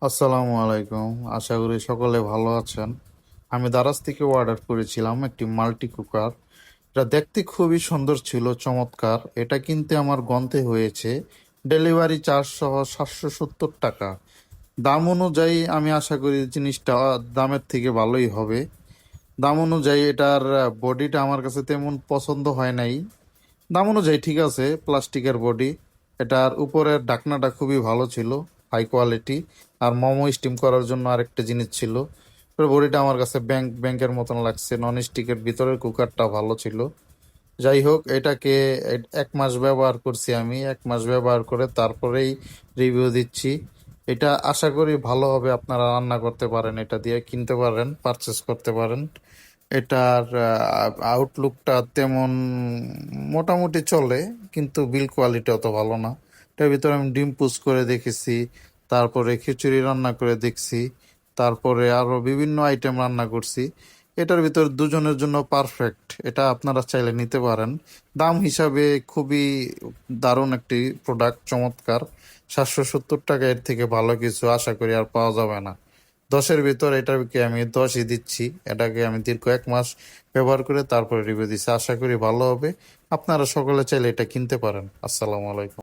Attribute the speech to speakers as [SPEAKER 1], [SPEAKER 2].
[SPEAKER 1] আসসালামু আলাইকুম। আশা করি সকলে ভালো আছেন। আমি দারাজ থেকে অর্ডার করেছিলাম একটি মাল্টি কুকার। এটা দেখতে খুবই সুন্দর ছিল, চমৎকার। এটা কিনতে আমার গন্তে হয়েছে ডেলিভারি চার্জ সহ 770 টাকা। দাম অনুযায়ী আমি আশা করি জিনিসটা দামের থেকে ভালোই হবে। দাম অনুযায়ী এটার বডিটা আমার কাছে তেমন পছন্দ হয় নাই। দাম অনুযায়ী ঠিক আছে, প্লাস্টিকের বডি। এটার উপরের ঢাকনাটা খুবই ভালো ছিল, হাই কোয়ালিটি। আর মোমো স্টিম করার জন্য আরেকটা জিনিস ছিল। বডিটা আমার কাছে ব্যাংকের মতন লাগছে। নন স্টিকের ভিতরের কুকারটা ভালো ছিল। যাই হোক, এটাকে 1 মাস ব্যবহার করছি আমি। 1 মাস ব্যবহার করে তারপরেই রিভিউ দিচ্ছি। এটা আশা করি ভালো হবে, আপনারা রান্না করতে পারেন, এটা দিয়ে কিনতে পারেন, পারচেস করতে পারেন। এটার আউটলুকটা তেমন মোটামুটি চলে, কিন্তু বিল কোয়ালিটি অত ভালো না। এটার ভিতরে আমি ডিম পুষ করে দেখেছি, তারপরে খিচুড়ি রান্না করে দেখছি, তারপরে আরো বিভিন্ন আইটেম রান্না করছি। এটার ভিতর দুজনের জন্য পারফেক্ট। এটা আপনারা চাইলে নিতে পারেন। দাম হিসাবে খুবই দারুণ একটি প্রোডাক্ট, চমৎকার। 770 টাকা, এর থেকে ভালো কিছু আশা করি আর পাওয়া যাবে না। 10-এর ভিতর এটাকে আমি 10-ই দিচ্ছি। এটাকে আমি দীর্ঘ 1 মাস ব্যবহার করে তারপরে রিভিউ দিচ্ছি। আশা করি ভালো হবে। আপনারা সকলে চাইলে এটা কিনতে পারেন। আসসালামু আলাইকুম।